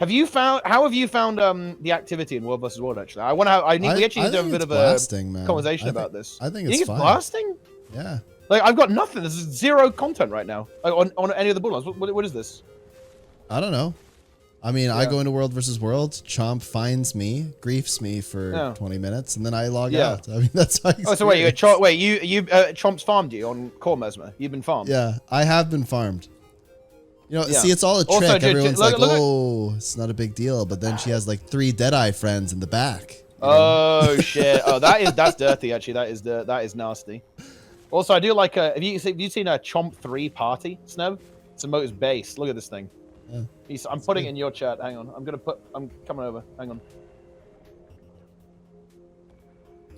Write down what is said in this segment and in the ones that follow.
How have you found the activity in World versus World? Actually, we actually need to have a bit of a conversation about this. I think you think it's fine. blasting? Yeah. Like I've got nothing. There's zero content right now on any of the Borderlands. What is this? I don't know. I mean, Yeah. I go into World versus World. Chomp finds me, griefs me for 20 minutes, and then I log out. I mean, that's my experience. Oh, so wait, Chomp's farmed you on Core Mesmer? You've been farmed? Yeah, I have been farmed. You know, see, it's all a trick. Also, everyone's like, oh, it's not a big deal. But then she has like 3 Deadeye friends in the back. Oh, shit. Oh, that's dirty, actually. That is nasty. Also, I do like, have you seen a Chomp 3 party, Snub? It's a Motor's base. Look at this thing. Yeah. I'm putting it in your chat. Hang on. I'm coming over. Hang on.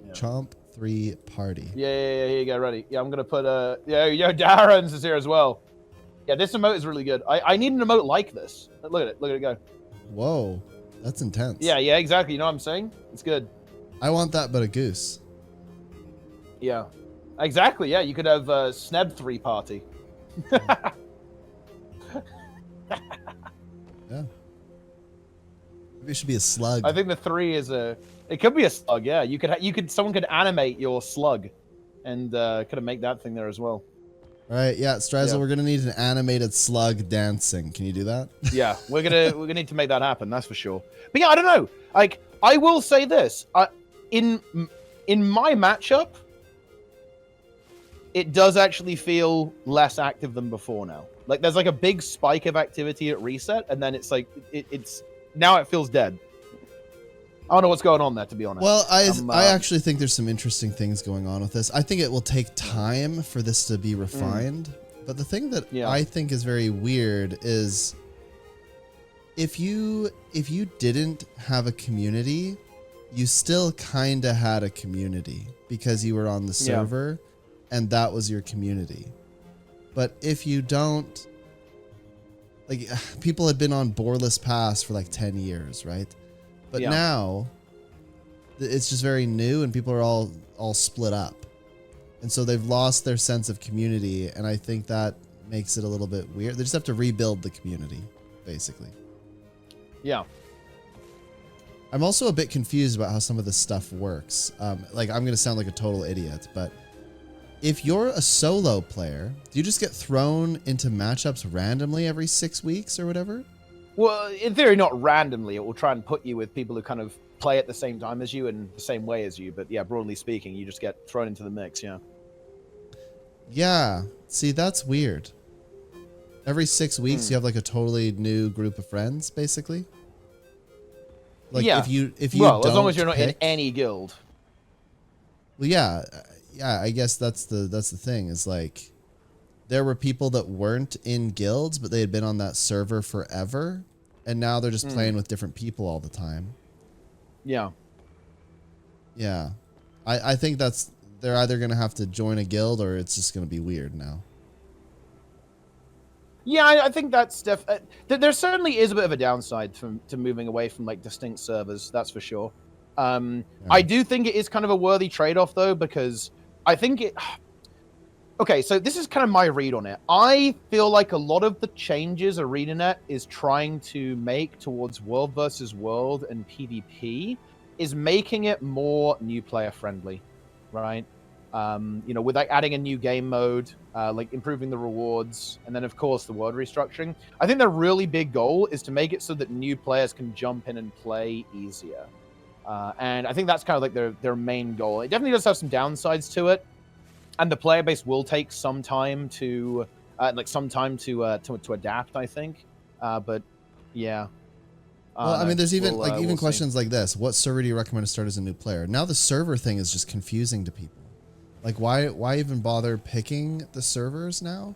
Yeah. Chomp 3 party. Yeah, here you go. Ready. Yeah, I'm going to put, Darren's is here as well. Yeah, this emote is really good. I need an emote like this. Look at it go. Whoa, that's intense. Yeah, exactly. You know what I'm saying? It's good. I want that, but a goose. Yeah, exactly. Yeah, you could have Sneb 3 party. Yeah. Maybe it should be a slug. I think the 3 is it could be a slug. Yeah, someone could animate your slug, and could have make that thing there as well. All right, yeah, Strazzle, we're gonna need an animated slug dancing. Can you do that? Yeah, we're gonna need to make that happen. That's for sure. But yeah, I don't know. Like, I will say this: in my matchup, it does actually feel less active than before now. Like, there's like a big spike of activity at reset, and then it's like it's now it feels dead. I don't know what's going on there, to be honest. Well, I actually think there's some interesting things going on with this. I think it will take time for this to be refined. But the thing that I think is very weird is if you didn't have a community, you still kind of had a community because you were on the server and that was your community. But if you don't, like, people had been on Boarless Pass for like 10 years, right? But now it's just very new and people are all split up. And so they've lost their sense of community. And I think that makes it a little bit weird. They just have to rebuild the community, basically. Yeah. I'm also a bit confused about how some of this stuff works. Like, I'm going to sound like a total idiot, but if you're a solo player, do you just get thrown into matchups randomly every 6 weeks or whatever? Well, in theory, not randomly. It will try and put you with people who kind of play at the same time as you and the same way as you. But yeah, broadly speaking, you just get thrown into the mix, Yeah. See, that's weird. Every 6 weeks, you have like a totally new group of friends, basically. Like if you well, as long as you're not in any guild. Well, yeah. I guess that's the thing is like there were people that weren't in guilds, but they had been on that server forever, and now they're just playing with different people all the time. Yeah. Yeah. I think they're either going to have to join a guild or it's just going to be weird now. Yeah, I think that's there certainly is a bit of a downside to moving away from like distinct servers, that's for sure. I do think it is kind of a worthy trade-off though, because I think it... Okay, so this is kind of my read on it. I feel like a lot of the changes ArenaNet is trying to make towards World versus World and PvP is making it more new player friendly, right? You know, with like adding a new game mode, like improving the rewards, and then of course the world restructuring. I think their really big goal is to make it so that new players can jump in and play easier. And I think that's kind of like their main goal. It definitely does have some downsides to it. And the player base will take some time to adapt, I think. But yeah. Well, I mean, there's even questions like this: what server do you recommend to start as a new player? Now the server thing is just confusing to people. Like, why even bother picking the servers now?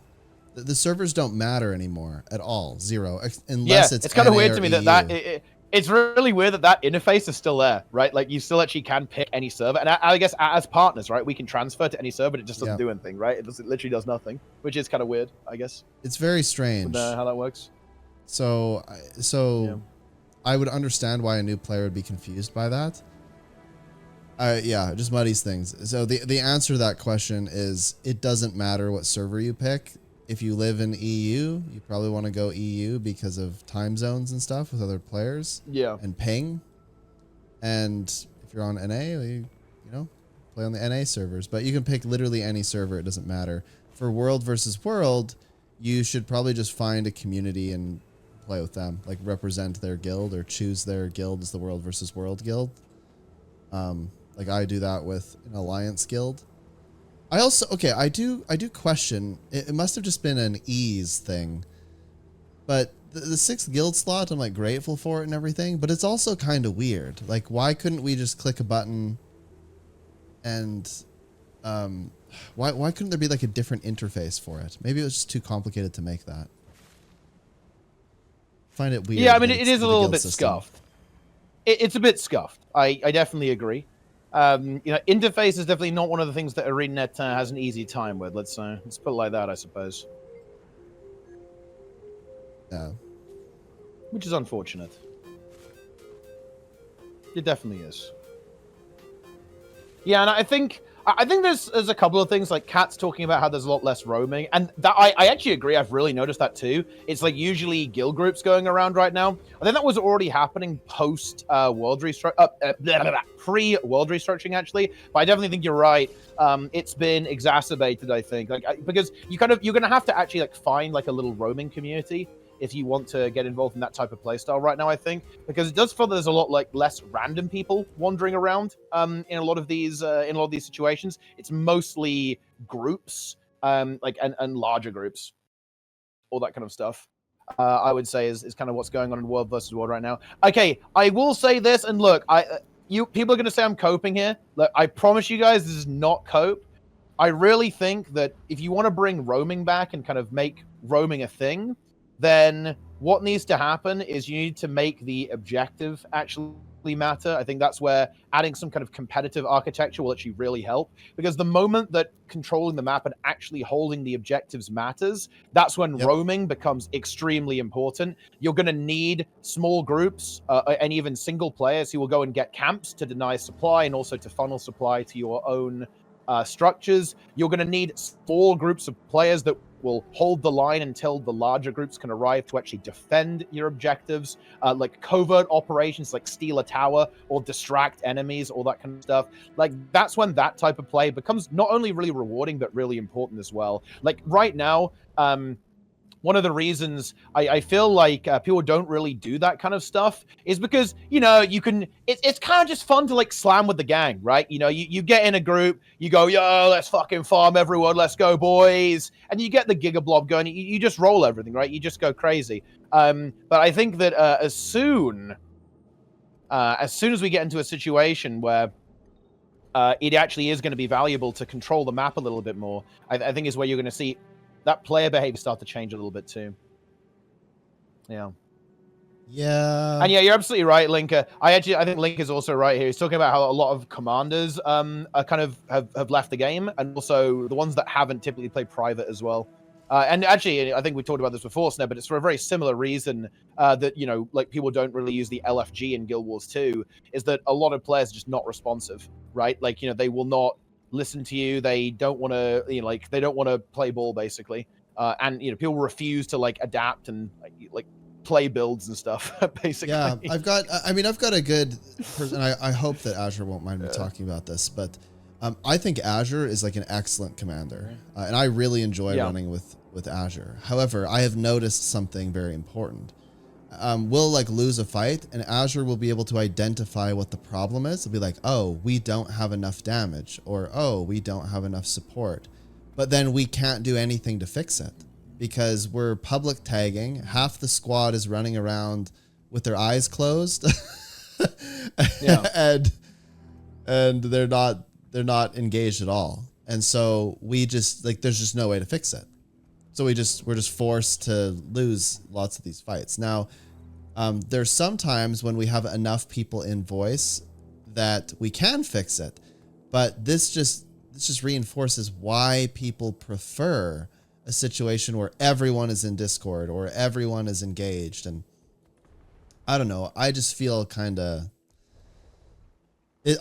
The servers don't matter anymore at all, zero, unless it's kind of weird to me that it's really weird that interface is still there, right? Like, you still actually can pick any server. And I guess as partners, right, we can transfer to any server, but it just doesn't do anything, right? It literally does nothing, which is kind of weird, I guess. It's very strange. How that works. So I would understand why a new player would be confused by that. Yeah, it just muddies things. So the answer to that question is it doesn't matter what server you pick. if you live in EU, you probably want to go EU because of time zones and stuff with other players. Yeah. And ping. And if you're on NA, you know, play on the NA servers. But you can pick literally any server. It doesn't matter. For world versus world, you should probably just find a community and play with them. Like represent their guild or choose their guild as the world versus world guild. Like I do that with an alliance guild. I also, okay, I do question, it must have just been an ease thing, but the 6th guild slot, I'm like grateful for it and everything, but it's also kind of weird. Like, why couldn't we just click a button and, why couldn't there be like a different interface for it? Maybe it was just too complicated to make that. Find it weird. Yeah, I mean, it is a little bit scuffed. It's a bit scuffed. I definitely agree. You know, interface is definitely not one of the things that ArenaNet has an easy time with. Let's put it like that, I suppose. Yeah. Which is unfortunate. It definitely is. Yeah, and I think there's a couple of things, like Kat's talking about how there's a lot less roaming, and that I actually agree. I've really noticed that too. It's like usually guild groups going around right now. I think that was already happening post pre-world restructuring actually, but I definitely think you're right. It's been exacerbated, I think, because you're gonna have to actually like find like a little roaming community if you want to get involved in that type of playstyle right now, I think, because it does feel there's a lot like less random people wandering around in a lot of these situations. It's mostly groups, like and larger groups, all that kind of stuff. I would say is kind of what's going on in world versus world right now. Okay, I will say this, and look, people are going to say I'm coping here. Look, I promise you guys, this is not cope. I really think that if you want to bring roaming back and kind of make roaming a thing, then what needs to happen is you need to make the objective actually matter. I think that's where adding some kind of competitive architecture will actually really help, because the moment that controlling the map and actually holding the objectives matters, that's when roaming becomes extremely important. You're going to need small groups and even single players who will go and get camps to deny supply and also to funnel supply to your own structures. You're going to need small groups of players that will hold the line until the larger groups can arrive to actually defend your objectives, like covert operations like steal a tower or distract enemies, all that kind of stuff. Like, that's when that type of play becomes not only really rewarding, but really important as well. Like, right now, one of the reasons I feel like people don't really do that kind of stuff is because, you know, it's kind of just fun to like slam with the gang, right? You know, you get in a group, you go, yo, let's fucking farm everyone, let's go, boys. And you get the Giga Blob going, you just roll everything, right? You just go crazy. But I think that as soon as we get into a situation where it actually is going to be valuable to control the map a little bit more, I think is where you're going to see that player behavior start to change a little bit too. Yeah. Yeah. And yeah, you're absolutely right, Linker. I think Link is also right here. He's talking about how a lot of commanders are kind of have left the game, and also the ones that haven't typically play private as well. And actually, I think we talked about this before, Sneb, but it's for a very similar reason that, you know, like people don't really use the LFG in Guild Wars 2, is that a lot of players are just not responsive, right? Like, you know, they will not listen to you. They don't want to, you know, like, they don't want to play ball, basically. And, you know, people refuse to, like, adapt and, like play builds and stuff, basically. Yeah, I've got a good person. I hope that Azure won't mind me talking about this, but I think Azure is like an excellent commander, and I really enjoy running with Azure. However, I have noticed something very important. We'll like lose a fight, and Azure will be able to identify what the problem is. It'll be like, oh, we don't have enough damage, or oh, we don't have enough support. But then we can't do anything to fix it because we're public tagging. Half the squad is running around with their eyes closed, and they're not engaged at all. And so we just like, there's just no way to fix it. So we're just forced to lose lots of these fights. Now, there's sometimes when we have enough people in voice that we can fix it, but this just reinforces why people prefer a situation where everyone is in Discord or everyone is engaged. And I don't know, I just feel kind of,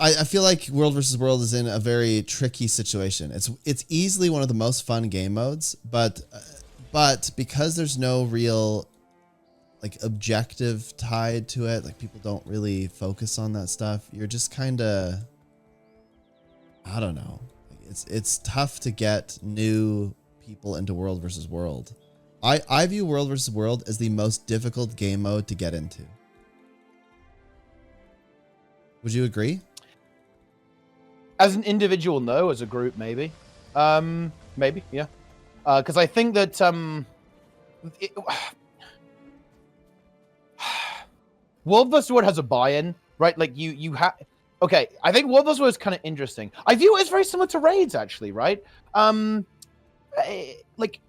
I feel like World versus World is in a very tricky situation. It's easily one of the most fun game modes, but But because there's no real like objective tied to it, like people don't really focus on that stuff, you're just kind of, I don't know. It's tough to get new people into World versus World. I view World versus World as the most difficult game mode to get into. Would you agree? As an individual, no. As a group, maybe. Maybe, yeah. Because I think that World vs. World has a buy-in, right? Like you have. Okay, I think World vs. World is kind of interesting. I view it as very similar to raids, actually, right? Like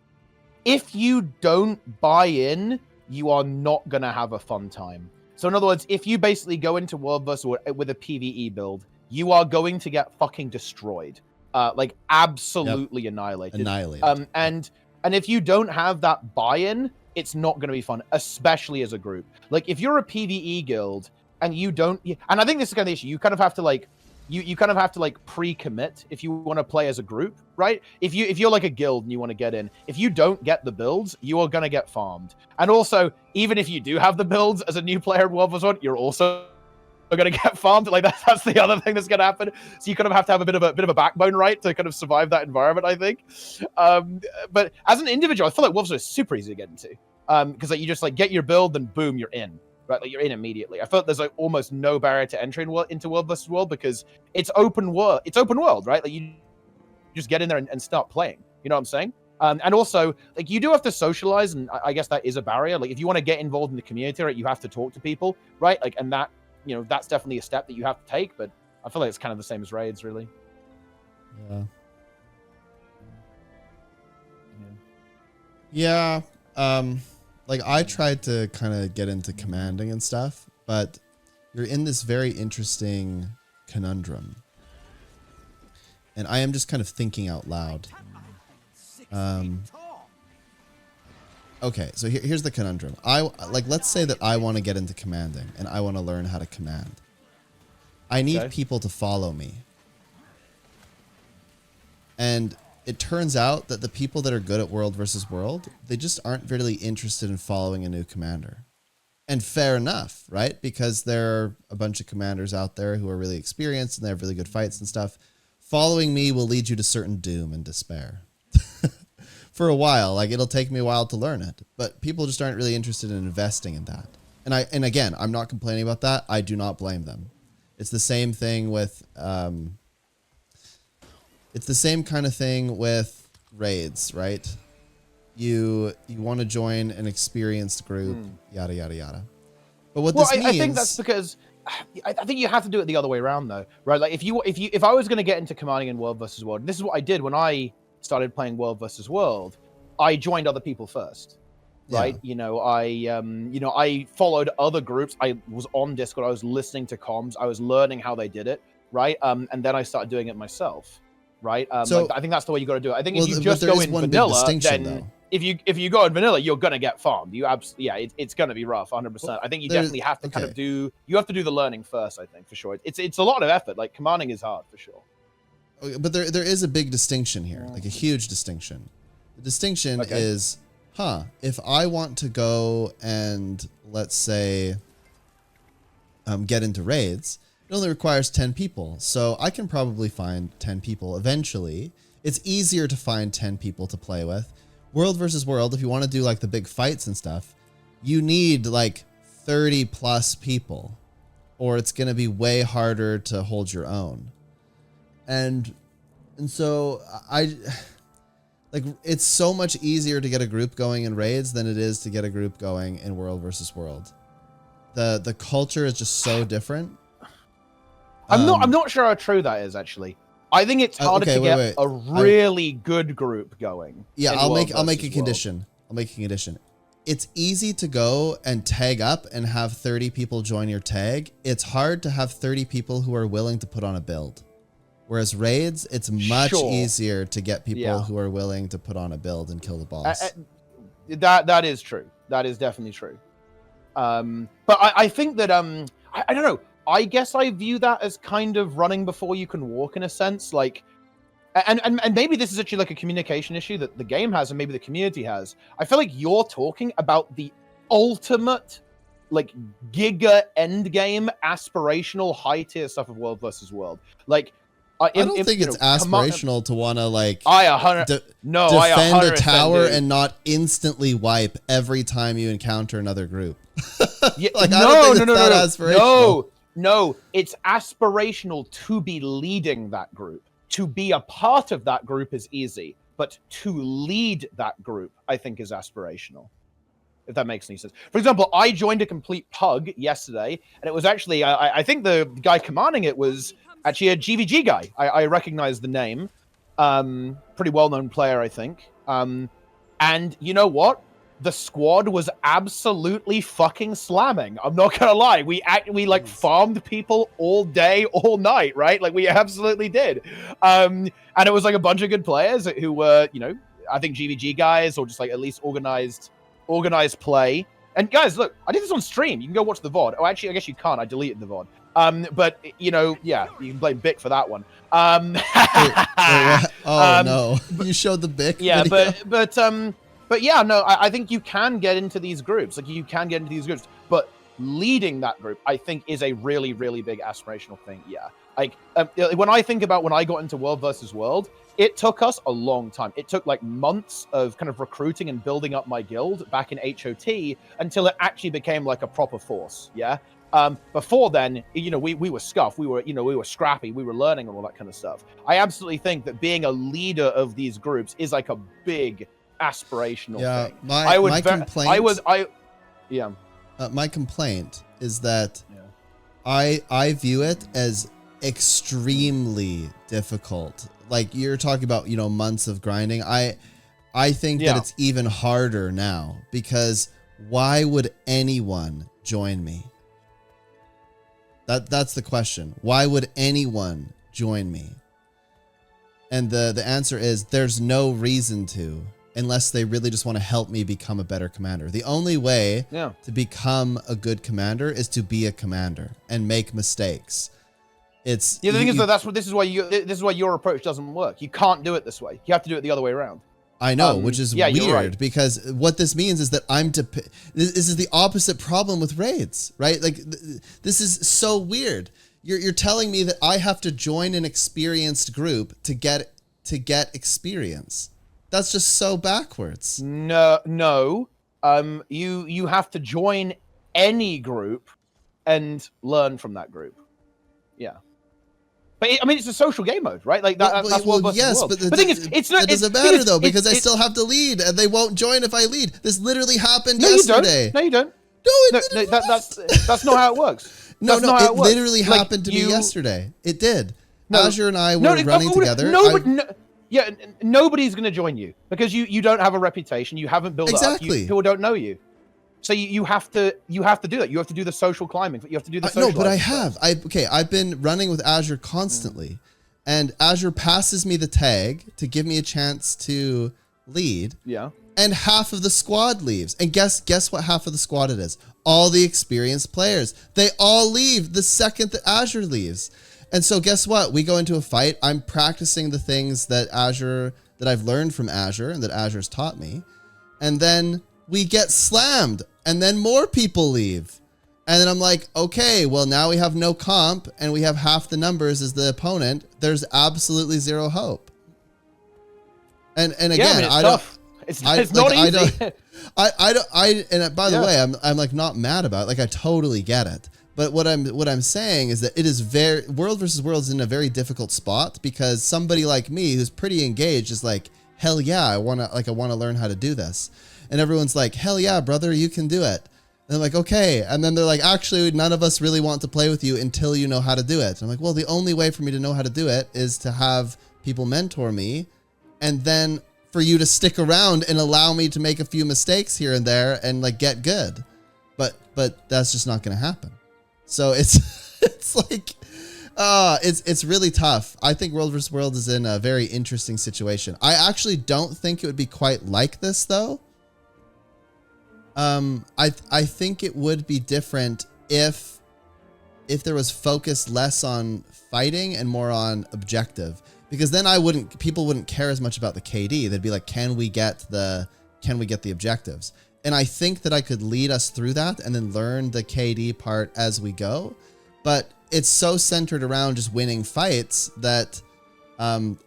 if you don't buy in, you are not gonna have a fun time. So in other words, if you basically go into World vs. World with a PvE build, you are going to get fucking destroyed. Like absolutely annihilated. And if you don't have that buy-in, it's not going to be fun, especially as a group. Like if you're a PvE guild and you don't, and I think this is kind of the issue. You kind of have to like, you kind of have to like pre-commit if you want to play as a group, right? If you're like a guild and you want to get in, if you don't get the builds, you are going to get farmed. And also, even if you do have the builds as a new player in World vs. World, you're also going to get farmed. Like that's the other thing that's going to happen. So you kind of have to have a bit of a backbone, right, to kind of survive that environment, I think. But as an individual, I feel like Wolves are super easy to get into, because like you just like get your build and boom, you're in, right? Like you're in immediately. I feel like there's like almost no barrier to entry into World vs. World because it's open world. It's open world, right? Like you just get in there and start playing. You know what I'm saying? And also, like you do have to socialize, and I guess that is a barrier. Like if you want to get involved in the community, right, you have to talk to people, right? Like, and that, you know, that's definitely a step that you have to take, but I feel like it's kind of the same as raids, really. Yeah. Like I tried to kind of get into commanding and stuff, but you're in this very interesting conundrum. And I am just kind of thinking out loud. Okay, so here's the conundrum. Let's say that I want to get into commanding and I want to learn how to command. I need people to follow me. And it turns out that the people that are good at World versus World, they just aren't really interested in following a new commander. And fair enough, right? Because there are a bunch of commanders out there who are really experienced and they have really good fights and stuff. Following me will lead you to certain doom and despair. For a while, like it'll take me a while to learn it, but people just aren't really interested in investing in that. And again, I'm not complaining about that. I do not blame them. It's the same thing with, it's the same kind of thing with raids, right? You want to join an experienced group, yada, yada, yada. But what this means... I think that's because... I think you have to do it the other way around, though, right? Like if I was going to get into commanding in World versus World, this is what I did when I started playing World versus World. I joined other people first, right? Yeah. I followed other groups. I was on Discord. I was listening to comms. I was learning how they did it, right? And then I started doing it myself, right? So like, I think that's the way you got to do it. I think if you just go in vanilla, then if you go in vanilla, you're gonna get farmed. You absolutely, it's gonna be rough, 100%. I think you definitely have to kind of do the learning first. I think for sure. It's a lot of effort. Like commanding is hard for sure. But there is a big distinction here, like a huge distinction. The distinction is, if I want to go and let's say get into raids, it only requires 10 people. So I can probably find 10 people eventually. It's easier to find 10 people to play with. World versus World, if you want to do like the big fights and stuff, you need like 30 plus people, or it's going to be way harder to hold your own. And so it's so much easier to get a group going in raids than it is to get a group going in World versus World. The culture is just so different. I'm not sure how true that is actually. I think it's harder to get a really good group going. Yeah, I'll make a condition. I'll make a condition. It's easy to go and tag up and have 30 people join your tag. It's hard to have 30 people who are willing to put on a build. Whereas raids, it's much easier to get people who are willing to put on a build and kill the boss. That is true. That is definitely true. But I think that I don't know. I guess I view that as kind of running before you can walk in a sense. Like, and maybe this is actually like a communication issue that the game has and maybe the community has. I feel like you're talking about the ultimate, like, giga endgame aspirational high tier stuff of World versus World. Like, I don't think it's aspirational to want to, like, defend a tower and not instantly wipe every time you encounter another group. Yeah, like, I don't think it's that aspirational. No, it's aspirational to be leading that group. To be a part of that group is easy, but to lead that group, I think, is aspirational. If that makes any sense. For example, I joined a complete pug yesterday, and it was actually, I think the guy commanding it was actually a GVG guy. I recognize the name. Pretty well-known player, I think. And you know what? The squad was absolutely fucking slamming. I'm not gonna lie. We like farmed people all day, all night, right? Like, we absolutely did. And it was like a bunch of good players who were, you know, I think GVG guys, or just like at least organized play. And guys, look, I did this on stream. You can go watch the VOD. Oh, actually, I guess you can't. I deleted the VOD. But you know, yeah, you can blame Bic for that one. No, you showed the Bic. Yeah, video. But yeah, no, I think you can get into these groups. Like, you can get into these groups, but leading that group, I think, is a really, really big aspirational thing. Yeah, like when I think about when I got into World versus World, it took us a long time. It took like months of kind of recruiting and building up my guild back in HOT until it actually became like a proper force. Yeah. Before then, you know, we were scuffed. We were scrappy. We were learning and all that kind of stuff. I absolutely think that being a leader of these groups is like a big aspirational thing. My complaint is that I view it as extremely difficult. Like, you're talking about, you know, months of grinding. I think that it's even harder now, because why would anyone join me? That's the question. Why would anyone join me? And the answer is there's no reason to, unless they really just want to help me become a better commander. The only way to become a good commander is to be a commander and make mistakes. It's the thing is, though, this is why your approach doesn't work. You can't do it this way. You have to do it the other way around. I know, which is weird, because what this means is that this is the opposite problem with raids, right? Like, this is so weird. You're telling me that I have to join an experienced group to get experience. That's just so backwards. No. You have to join any group and learn from that group. Yeah. But I mean, it's a social game mode, right? Like that's World versus World. But the thing is, it doesn't matter though, because I still have to lead, and they won't join if I lead. This literally happened yesterday. No, you don't. That's not how it works. No, it literally happened to me yesterday. It did. Azure and I were running together. Nobody's going to join you because you don't have a reputation. You haven't built it up. People don't know you. So you have to do that. You have to do the social climbing. You have to do the social. No, but I have. I've been running with Azure constantly, and Azure passes me the tag to give me a chance to lead. Yeah. And half of the squad leaves. And guess what half of the squad it is? All the experienced players. They all leave the second that Azure leaves. And so guess what? We go into a fight. I'm practicing the things that I've learned from Azure and that Azure's taught me. And then we get slammed, and then more people leave. And then I'm like, okay, well, now we have no comp and we have half the numbers as the opponent. There's absolutely zero hope. And again, I don't. It's not easy. And by the way, I'm like not mad about it. Like, I totally get it. But what I'm saying is that it is World versus World is in a very difficult spot, because somebody like me who's pretty engaged is like, hell yeah, I want to learn how to do this. And everyone's like, hell yeah, brother, you can do it. And I'm like, okay. And then they're like, actually, none of us really want to play with you until you know how to do it. And I'm like, well, the only way for me to know how to do it is to have people mentor me, and then for you to stick around and allow me to make a few mistakes here and there and like get good. But that's just not going to happen. So it's like, it's really tough. I think World vs. World is in a very interesting situation. I actually don't think it would be quite like this though. I think it would be different if there was focus less on fighting and more on objective. because then people wouldn't care as much about the KD. They'd be like, can we get the objectives? And I think that I could lead us through that and then learn the KD part as we go. But it's so centered around just winning fights that,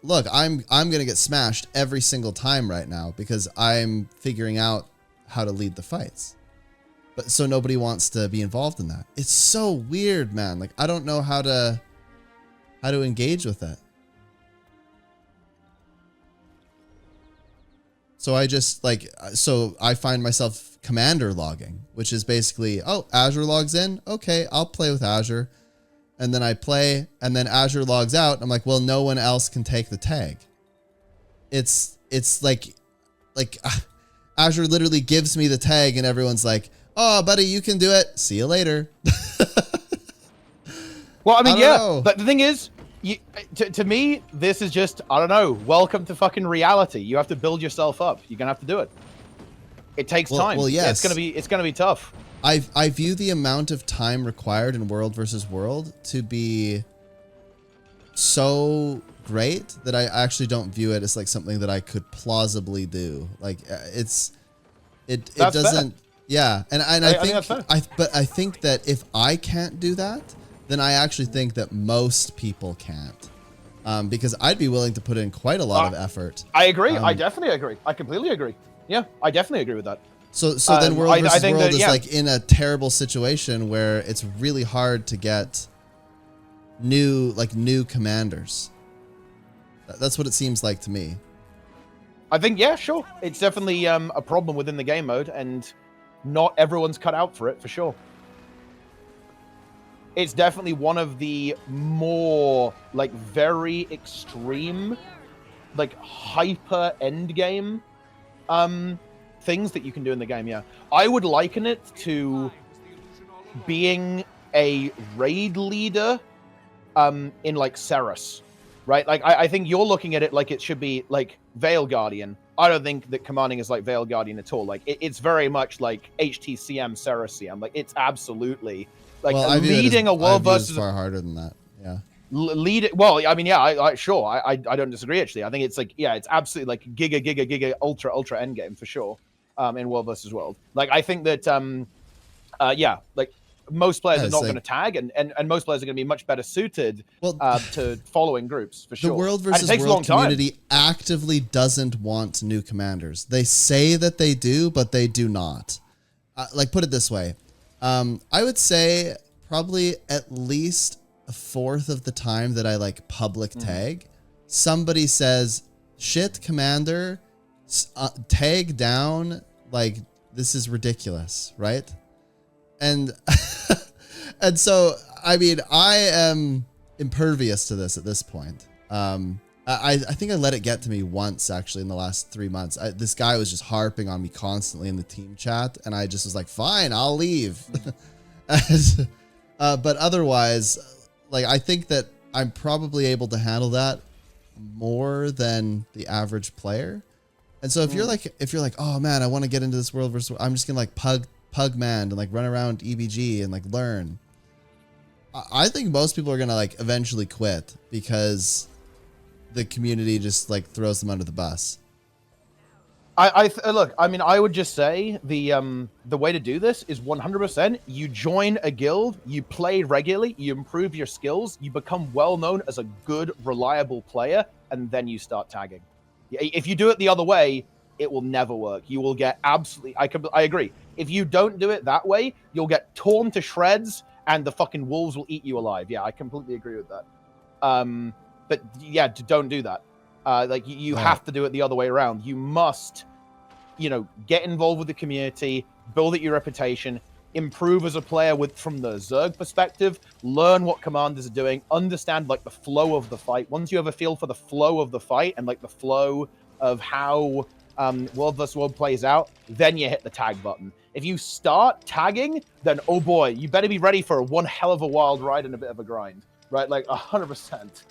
look, I'm going to get smashed every single time right now because I'm figuring out how to lead the fights. But so nobody wants to be involved in that. It's so weird, man. Like, I don't know how to engage with it. So I find myself commander logging, which is basically, oh, Azure logs in. Okay, I'll play with Azure. And then I play, and then Azure logs out. I'm like, well, no one else can take the tag. It's like Azure literally gives me the tag and everyone's like, oh, buddy, you can do it. See you later. Well, I mean, know. but the thing is, to me, this is just, I don't know, welcome to fucking reality. You have to build yourself up. You're going to have to do it. It takes time. Well, yes. It's going to be tough. I view the amount of time required in World versus World to be so great that I actually don't view it as like something that I could plausibly do. Like it doesn't. Fair. Yeah, and I think that's fair. But I think that if I can't do that, then I actually think that most people can't. Because I'd be willing to put in quite a lot of effort. I agree. I definitely agree. I completely agree. Yeah, I definitely agree with that. So then World versus World is like in a terrible situation where it's really hard to get new commanders. That's what it seems like to me. I think, yeah, sure. It's definitely a problem within the game mode, and not everyone's cut out for it, for sure. It's definitely one of the more, like, very extreme, like, hyper endgame things that you can do in the game, yeah. I would liken it to being a raid leader in, like, Ceres, right? Like, I think you're looking at it like it should be, like, Veil Guardian. I don't think that commanding is like Veil Guardian at all. Like, it's very much like HTCM, Ceres CM. Like, it's absolutely, like, leading a world versus... far harder than that, yeah. Lead it. Well, I mean, yeah, I don't disagree, actually. I think it's like, yeah, it's absolutely like giga ultra endgame for sure. In World versus World. Like, I think that yeah, like most players are not going to tag, and most players are going to be much better suited to following groups, for sure. The World versus World community actively doesn't want new commanders. They say that they do, but they do not. Like, put it this way. I would say probably at least a fourth of the time that I like public tag, somebody says, shit, commander, tag down, like, this is ridiculous, right? And and so, I mean, I am impervious to this at this point. I think I let it get to me once, actually, in the last 3 months. This guy was just harping on me constantly in the team chat, and I just was like, fine, I'll leave. But otherwise, like, I think that I'm probably able to handle that more than the average player. And so if you're like, oh man, I want to get into this World versus World, I'm just gonna like pug man and like run around EBG and like learn. I think most people are gonna like eventually quit because the community just like throws them under the bus. Look, I mean, I would just say the way to do this is 100%. You join a guild, you play regularly, you improve your skills, you become well known as a good, reliable player, and then you start tagging. If you do it the other way, it will never work. You will get absolutely... I agree. If you don't do it that way, you'll get torn to shreds, and the fucking wolves will eat you alive. Yeah, I completely agree with that. But yeah, don't do that. Like, you have to do it the other way around. You must, get involved with the community, build up your reputation, improve as a player from the Zerg perspective, learn what commanders are doing, understand like the flow of the fight. Once you have a feel for the flow of the fight and like the flow of how World vs. World plays out, then you hit the tag button. If you start tagging, then oh boy, you better be ready for one hell of a wild ride and a bit of a grind, right? Like 100%.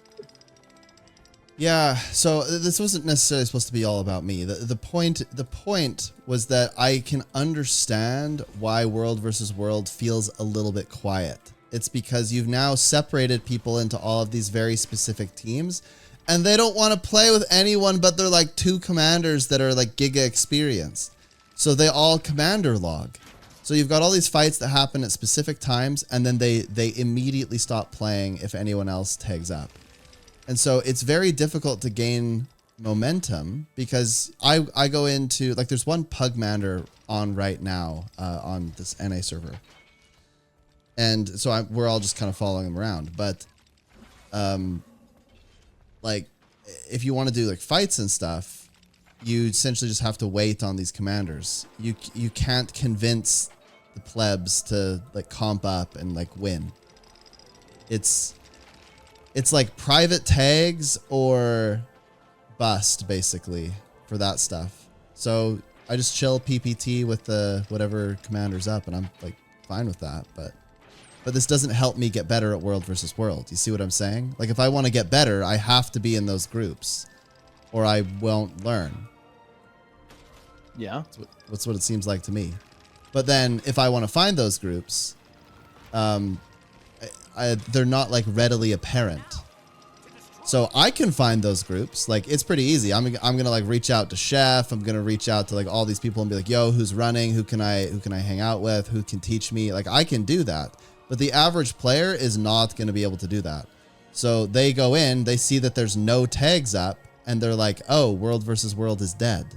Yeah, so this wasn't necessarily supposed to be all about me. The point was that I can understand why World versus World feels a little bit quiet. It's because you've now separated people into all of these very specific teams, and they don't want to play with anyone but they're like 2 commanders that are like giga experienced. So they all commander log. So you've got all these fights that happen at specific times, and then they immediately stop playing if anyone else tags up. And so it's very difficult to gain momentum because I go into, like, there's one Pugmander on right now on this NA server. And so we're all just kind of following him around. But, like, if you want to do, like, fights and stuff, you essentially just have to wait on these commanders. You can't convince the plebs to, like, comp up and, like, win. It's like private tags or bust, basically, for that stuff. So I just chill PPT with the whatever commander's up, and I'm, like, fine with that. But this doesn't help me get better at World versus World. You see what I'm saying? Like, if I want to get better, I have to be in those groups, or I won't learn. Yeah. That's what it seems like to me. But then, if I want to find those groups, they're not, like, readily apparent. So I can find those groups. Like, it's pretty easy. I'm gonna, like, reach out to Chef. I'm gonna reach out to, like, all these people and be like, yo, who's running? Who can I hang out with? Who can teach me? Like, I can do that. But the average player is not gonna be able to do that. So they go in, they see that there's no tags up, and they're like, oh, World versus World is dead.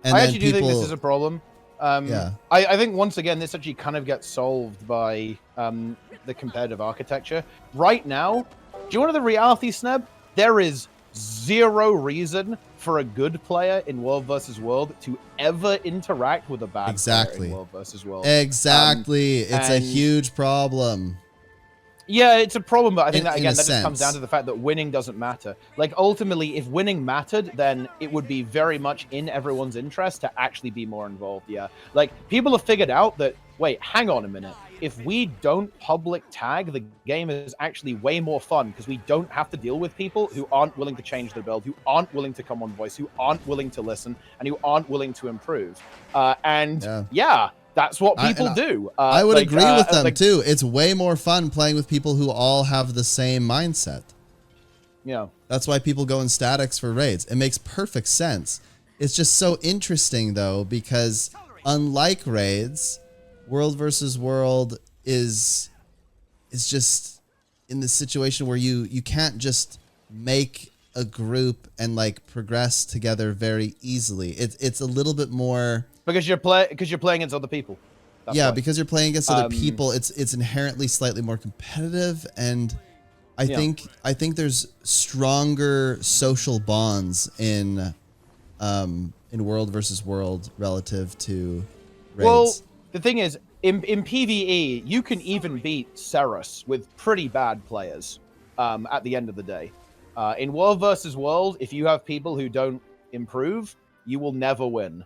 And I actually do think this is a problem. Yeah. I think, once again, this actually kind of gets solved by the competitive architecture. Right now, do you want the reality, Sneb? There is 0 reason for a good player in World versus World to ever interact with a bad player in World versus World. Exactly. It's a huge problem. Yeah, it's a problem, but I think that, again, that sense. just comes down to the fact that winning doesn't matter. Like, ultimately, if winning mattered, then it would be very much in everyone's interest to actually be more involved, yeah. Like, people have figured out that, wait, hang on a minute. If we don't public tag, the game is actually way more fun because we don't have to deal with people who aren't willing to change their build, who aren't willing to come on voice, who aren't willing to listen, and who aren't willing to improve. Yeah. That's what people do. I would agree with them, too. It's way more fun playing with people who all have the same mindset. Yeah. That's why people go in statics for raids. It makes perfect sense. It's just so interesting, though, because unlike raids, World versus World is just in this situation where you can't just make a group and, like, progress together very easily. It's a little bit more... Because you're playing against other people. That's why. Because you're playing against other people, it's inherently slightly more competitive, and I think there's stronger social bonds in World versus World relative to raids. Well, the thing is, in PvE, you can even beat Ceres with pretty bad players at the end of the day. In World versus World, if you have people who don't improve, you will never win.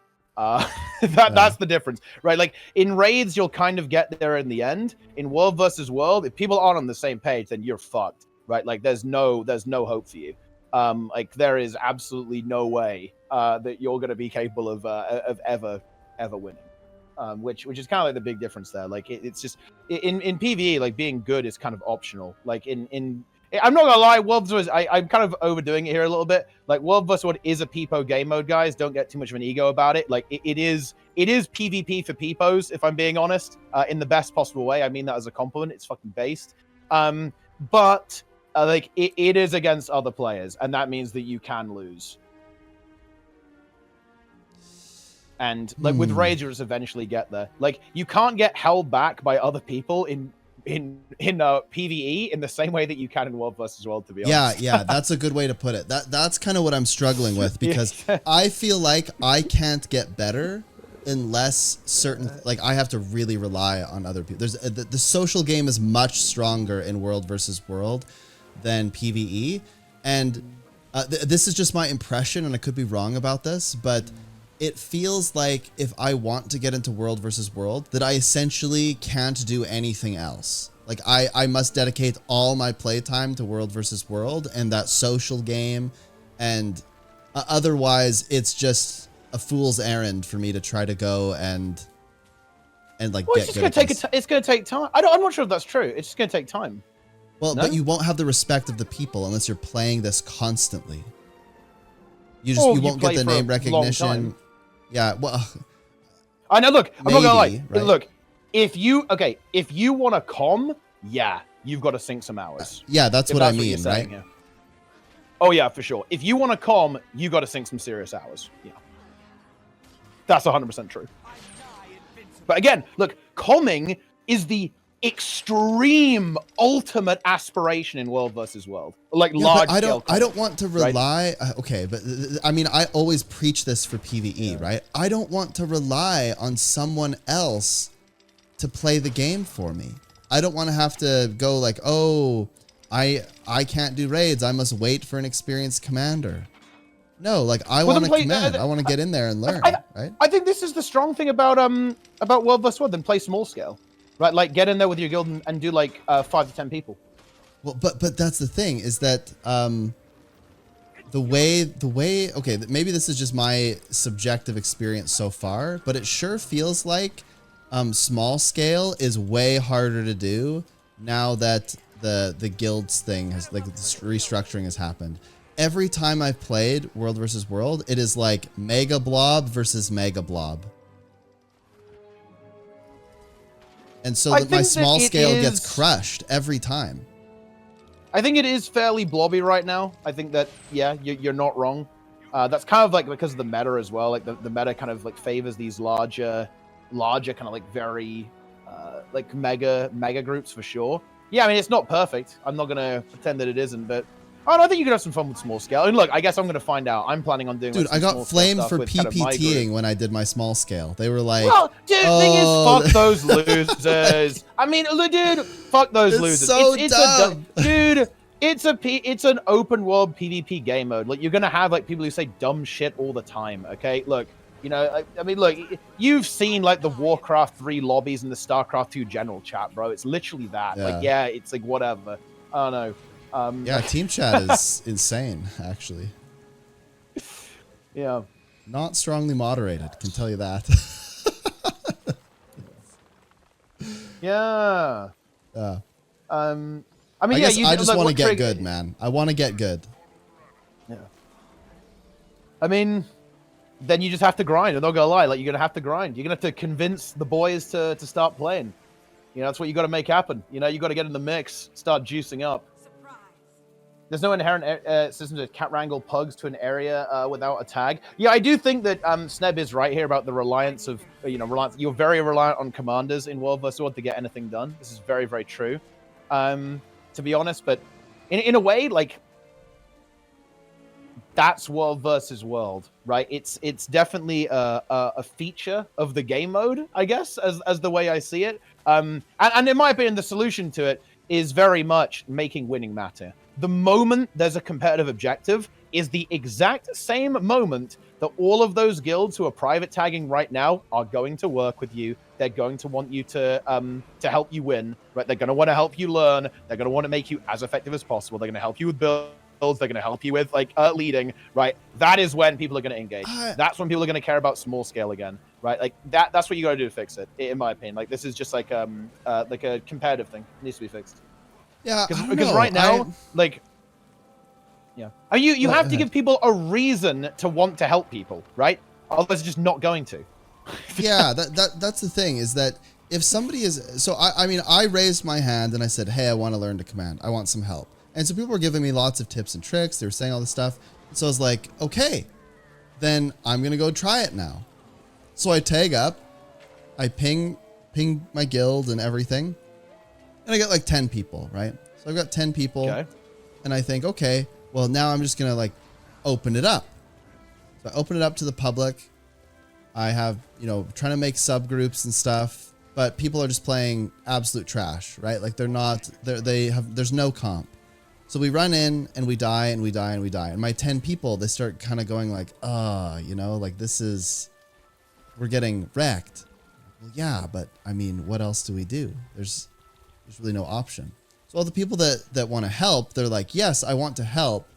That's the difference, right? Like, in raids, you'll kind of get there in the end. In World versus World, if people aren't on the same page, then you're fucked, right? Like, there's no hope for you. Like, there is absolutely no way that you're going to be capable of ever winning. Which is kind of like the big difference there. Like, it's just in PvE, like, being good is kind of optional. Like, I'm not gonna lie, World vs. I'm kind of overdoing it here a little bit. Like, World vs. World is a Peepo game mode, guys. Don't get too much of an ego about it. Like, it is PvP for Peepos, if I'm being honest, in the best possible way. I mean that as a compliment. It's fucking based. But like, it is against other players, and that means that you can lose. And like with raids, you'll just eventually get there. Like, you can't get held back by other people in PvE in the same way that you can in World versus World, to be honest. Yeah, that's a good way to put it. That's kind of what I'm struggling with, because I feel like I can't get better unless certain, like, I have to really rely on other people. There's the social game is much stronger in World versus World than PvE, and this is just my impression, and I could be wrong about this, but it feels like if I want to get into World versus World, that I essentially can't do anything else. Like, I must dedicate all my playtime to World versus World and that social game, and otherwise it's just a fool's errand for me to try to go and like, well, it's just gonna take it's gonna take time. I'm not sure if that's true. It's just gonna take time. Well, but you won't have the respect of the people unless you're playing this constantly. You won't get the name recognition. Yeah, well, I know. Look, I'm not gonna lie. Right? Look, if you want to comm, yeah, you've got to sink some hours. Yeah, that's what I mean, right? Here. Oh yeah, for sure. If you want to comm, you got to sink some serious hours. Yeah, that's 100% true. But again, look, comming is the extreme ultimate aspiration in world versus world, like large scale. I don't want to rely. Right? Okay, but I mean, I always preach this for PvE, right? I don't want to rely on someone else to play the game for me. I don't want to have to go like, oh, I can't do raids. I must wait for an experienced commander. No, like I want to command. I want to get in there and learn. Right? I think this is the strong thing about world versus world. Then play small scale. Right, like get in there with your guild and do like 5 to 10 people. Well, but that's the thing is that the way okay, maybe this is just my subjective experience so far, but it sure feels like small scale is way harder to do now that the guilds thing has, like, the restructuring has happened. Every time I've played World versus World, it is like mega blob versus mega blob. And so that my small scale gets crushed every time. I think it is fairly blobby right now. I think that, yeah, you're not wrong. That's kind of like because of the meta as well. Like the meta kind of like favors these larger kind of like very like mega groups for sure. Yeah, I mean, it's not perfect. I'm not going to pretend that it isn't, but I think you could have some fun with small scale. And look, I guess I'm going to find out. I'm planning on doing. Dude, I got flamed for PPTing when I did my small scale. They were like, "Well, dude, the thing is, fuck those losers." I mean, dude, fuck those losers. So dumb. Dude, it's an open world PvP game mode. Like, you're gonna have like people who say dumb shit all the time. Okay, look, you know, I mean, look, you've seen like the Warcraft 3 lobbies and the StarCraft 2 general chat, bro. It's literally that. Like, yeah, it's like whatever. I don't know. Yeah, team chat is insane, actually. Yeah. Not strongly moderated, can tell you that. Yeah. I mean, I guess I just want to get good, man. I want to get good. Yeah. I mean, then you just have to grind. I'm not gonna lie. Like, you're gonna have to grind. You're gonna have to convince the boys to start playing. You know, that's what you got to make happen. You know, you got to get in the mix, start juicing up. There's no inherent system to cat wrangle pugs to an area without a tag. Yeah, I do think that Sneb is right here about the reliance of, you're very reliant on commanders in World vs. World to get anything done. This is very, very true, to be honest. But in a way, like, that's World versus World, right? It's definitely a feature of the game mode, I guess, as the way I see it. And in my opinion, the solution to it is very much making winning matter. The moment there's a competitive objective is the exact same moment that all of those guilds who are private tagging right now are going to work with you. They're going to want you to help you win, right? They're going to want to help you learn. They're going to want to make you as effective as possible. They're going to help you with builds. They're going to help you with like leading, right? That is when people are going to engage. That's when people are going to care about small scale again, right? Like that's what you got to do to fix it, in my opinion. Like, this is just like a competitive thing. It needs to be fixed. Yeah, because right now, like, yeah, you have to give people a reason to want to help people, right? Otherwise, just not going to. Yeah, that's the thing, is that if somebody is, so I mean, I raised my hand and I said, hey, I want to learn to command. I want some help. And so people were giving me lots of tips and tricks. They were saying all this stuff. So I was like, okay, then I'm going to go try it now. So I tag up, I ping my guild and everything. And I got like 10 people, right? So I've got 10 people. Okay. And I think, okay, well, now I'm just going to like open it up. So I open it up to the public. I have, trying to make subgroups and stuff, but people are just playing absolute trash, right? Like there's no comp. So we run in and we die and we die and we die. And my 10 people, they start kind of going like, like we're getting wrecked. Well, yeah, but I mean, what else do we do? There's really no option. So all the people that want to help, they're like, yes, I want to help,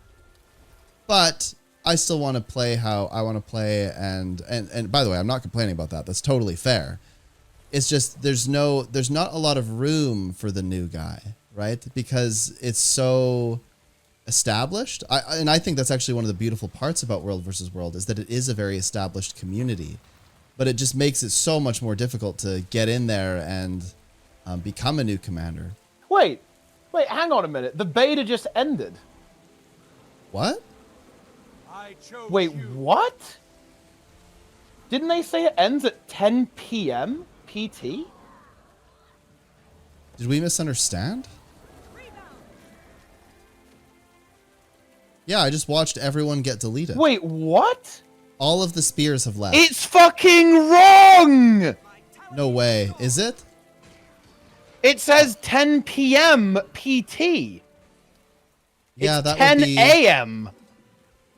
but I still want to play how I want to play. And by the way, I'm not complaining about that. That's totally fair. It's just, there's not a lot of room for the new guy. right? Because it's so established. I think that's actually one of the beautiful parts about World versus World is that it is a very established community, but it just makes it so much more difficult to get in there and become a new commander. Wait, hang on a minute. The beta just ended. What? Wait, what? Didn't they say it ends at 10 p.m. PT? Did we misunderstand? Yeah, I just watched everyone get deleted. Wait, what? All of the spears have left. It's fucking wrong! No way. Is it? It says 10 p.m. PT. Yeah, it's that 10 would be... a.m.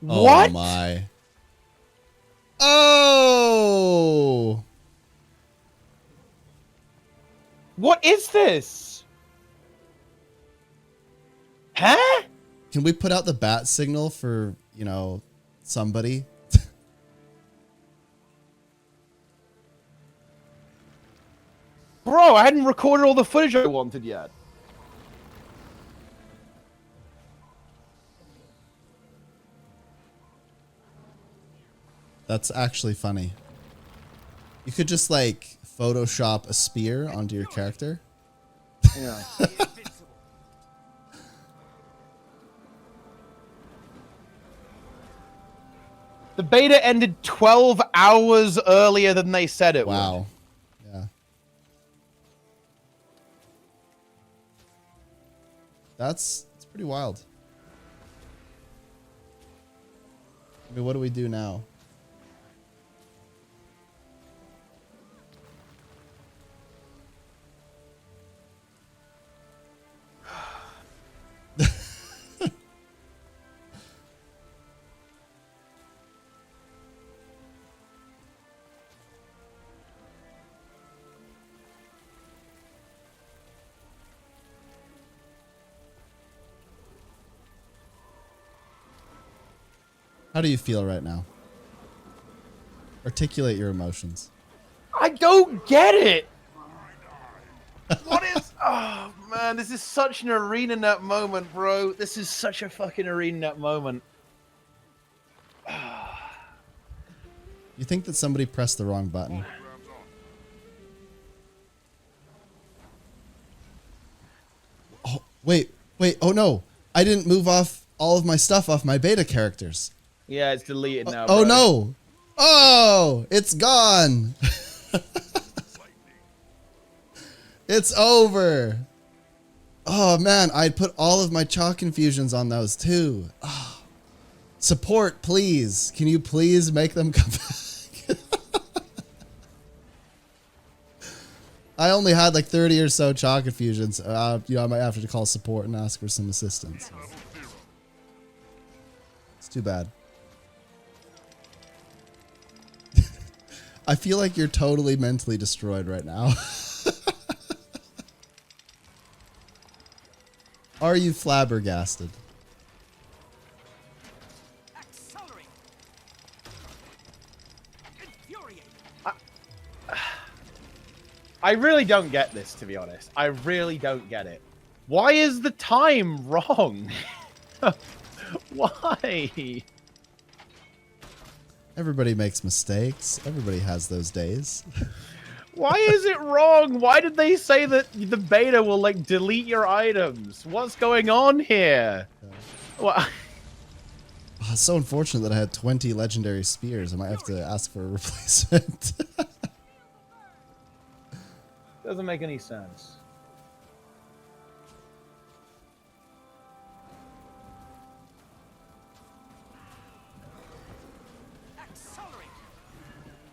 Oh What? My. Oh! What is this? Huh? Can we put out the bat signal for, you know, somebody? Bro, I hadn't recorded all the footage I wanted yet. That's actually funny. You could just, like, Photoshop a spear onto your character. Yeah. The beta ended 12 hours earlier than they said it would. Wow. Yeah. It's pretty wild. I mean, what do we do now? How do you feel right now? Articulate your emotions. I don't get it. What is... Oh, man, this is such an arena net moment, bro. This is such a fucking arena net moment. You think that somebody pressed the wrong button? Oh, wait. Oh, no. I didn't move off all of my stuff off my beta characters. Yeah, it's deleted now, Oh, bro. no. Oh, it's gone. It's over. Oh, man. I'd put all of my chalk infusions on those, too. Oh. Support, please. Can you please make them come back? I only had like 30 or so chalk infusions. You know, I might have to call support and ask for some assistance. It's too bad. I feel like you're totally mentally destroyed right now. Are you flabbergasted? I really don't get this, to be honest. I really don't get it. Why is the time wrong? Why? Everybody makes mistakes. Everybody has those days. Why is it wrong? Why did they say that the beta will, like, delete your items? What's going on here? What? Oh, it's so unfortunate that I had 20 legendary spears. I might have to ask for a replacement. Doesn't make any sense. Accelerate!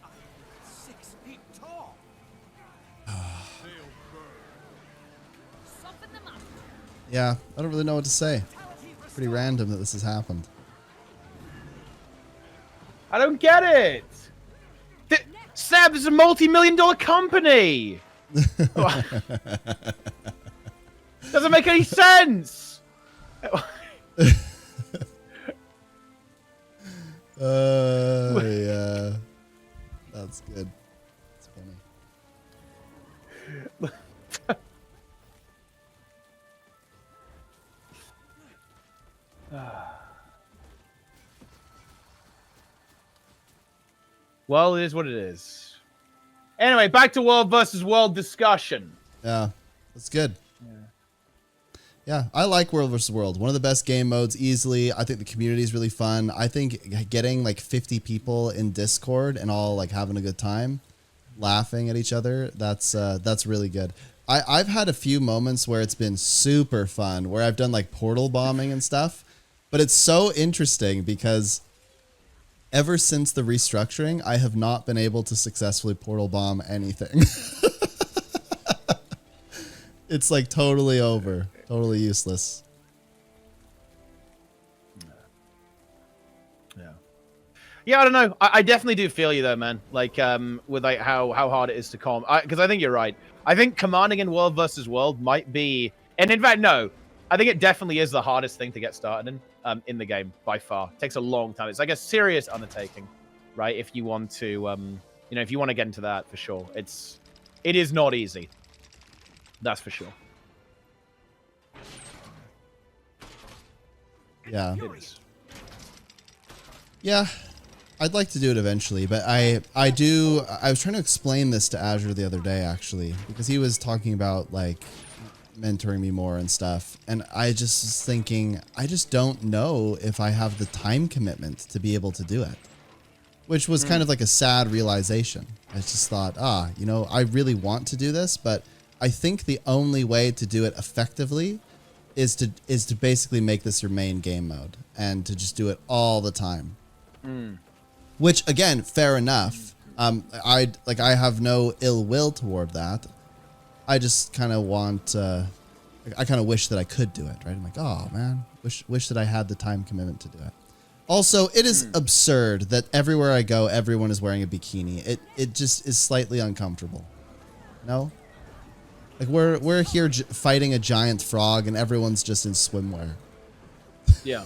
I'm 6 feet tall. Soften them up. Yeah, I don't really know what to say. Pretty random that this has happened. I don't get it. Seb is a multi-million-dollar company. Doesn't make any sense. Yeah. That's good. It's funny. Well, it is what it is. Anyway, back to world versus world discussion. Yeah, that's good. Yeah, I like World vs. World. One of the best game modes, easily. I think the community is really fun. I think getting like 50 people in Discord and all like having a good time, laughing at each other, that's really good. I've had a few moments where it's been super fun, where I've done like portal bombing and stuff, but it's so interesting because ever since the restructuring, I have not been able to successfully portal bomb anything. It's like totally over. Totally useless. Yeah, I don't know. I definitely do feel you though, man. Like, with like how hard it is to calm. Because I think you're right. I think commanding in World versus World might be, and in fact, no, I think it definitely is the hardest thing to get started in the game by far. It takes a long time. It's like a serious undertaking, right? If you want to, you know, if you want to get into that for sure, it is not easy. That's for sure. Yeah. It is. Yeah. I'd like to do it eventually, but I was trying to explain this to Azure the other day, actually, because he was talking about like mentoring me more and stuff. And I just was thinking, I just don't know if I have the time commitment to be able to do it, which was kind of like a sad realization. I just thought, you know, I really want to do this, but I think the only way to do it effectively is to basically make this your main game mode and to just do it all the time. Which again, fair enough. I have no ill will toward that. I just kind of want. I kind of wish that I could do it. Right? I'm like, oh man, wish that I had the time commitment to do it. Also, it is absurd that everywhere I go, everyone is wearing a bikini. It just is slightly uncomfortable. No. Like we're here fighting a giant frog and everyone's just in swimwear. Yeah.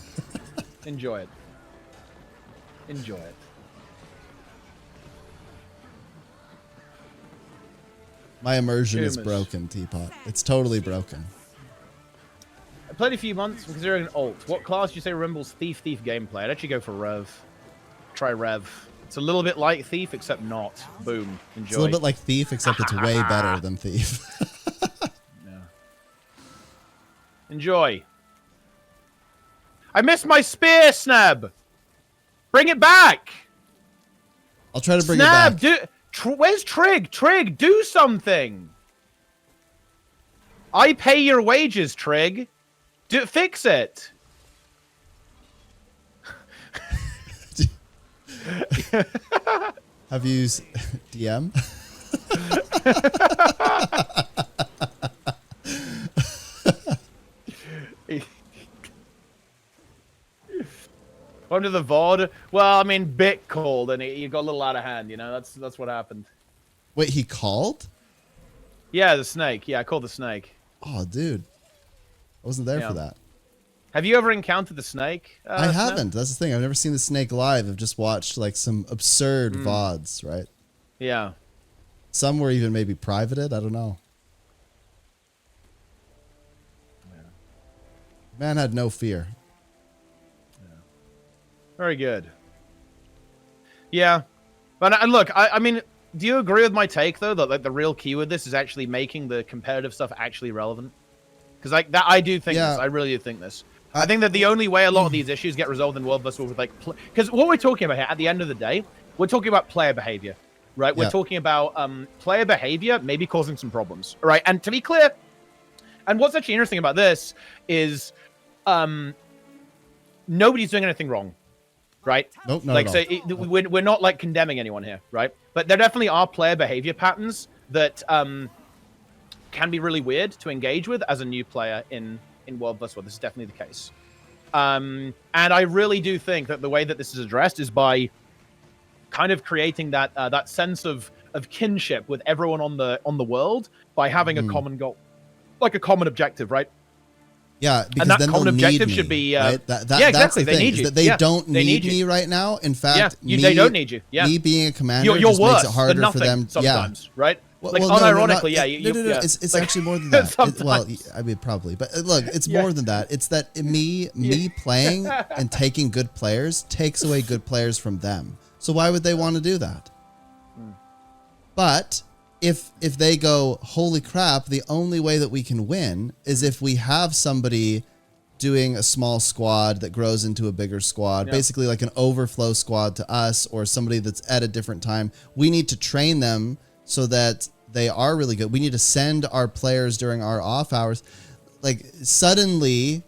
Enjoy it. Enjoy it. My immersion is broken, Teapot. It's totally broken. I played a few months considering an alt. What class do you say resembles Thief gameplay? I'd actually go for Rev. Try Rev. It's a little bit like Thief, except not. Boom. Enjoy. It's a little bit like Thief, except it's way better than Thief. Yeah. Enjoy. I missed my spear, Snab! Bring it back! I'll try to bring it back. Where's Trig? Trig, do something! I pay your wages, Trig. Fix it! Have you DM? Under the VOD? Well, I mean, bit called, and he got a little out of hand, you know? That's what happened. Wait, he called? Yeah, the snake. Yeah, I called the snake. Oh, dude. I wasn't there for that. Have you ever encountered the snake? I haven't. That's the thing. I've never seen the snake live. I've just watched, like, some absurd VODs, right? Yeah. Some were even maybe privated. I don't know. Yeah. Man had no fear. Very good. Yeah. But and look, I mean, do you agree with my take, though, that like the real key with this is actually making the competitive stuff actually relevant? Because like that, I do think this. I really do think this. I think that the only way a lot of these issues get resolved in World vs. World with like, because what we're talking about here, at the end of the day, we're talking about player behavior, right? We're talking about player behavior maybe causing some problems, right? And to be clear, and what's actually interesting about this is nobody's doing anything wrong. Right? Nope, not like, at all. So we're not like condemning anyone here, right? But there definitely are player behavior patterns that can be really weird to engage with as a new player in World vs. World. This is definitely the case. And I really do think that the way that this is addressed is by kind of creating that that sense of kinship with everyone on the world by having a common goal, like a common objective, right? Yeah, because and that then common objective should be right? yeah, exactly. That's the they thing, need you. That they don't need you. me right now. In fact, they don't need you. Yeah, me being a commander you're just worse makes it harder than nothing for them. Sometimes, right? Well, like well, unironically, no. It's like, actually more than that. Well, I mean, probably, but look, it's more than that. It's that me playing and taking good players takes away good players from them. So why would they want to do that? But if they go, holy crap, the only way that we can win is if we have somebody doing a small squad that grows into a bigger squad, basically like an overflow squad to us, or somebody that's at a different time. We need to train them so that they are really good. We need to send our players during our off hours. Like, suddenly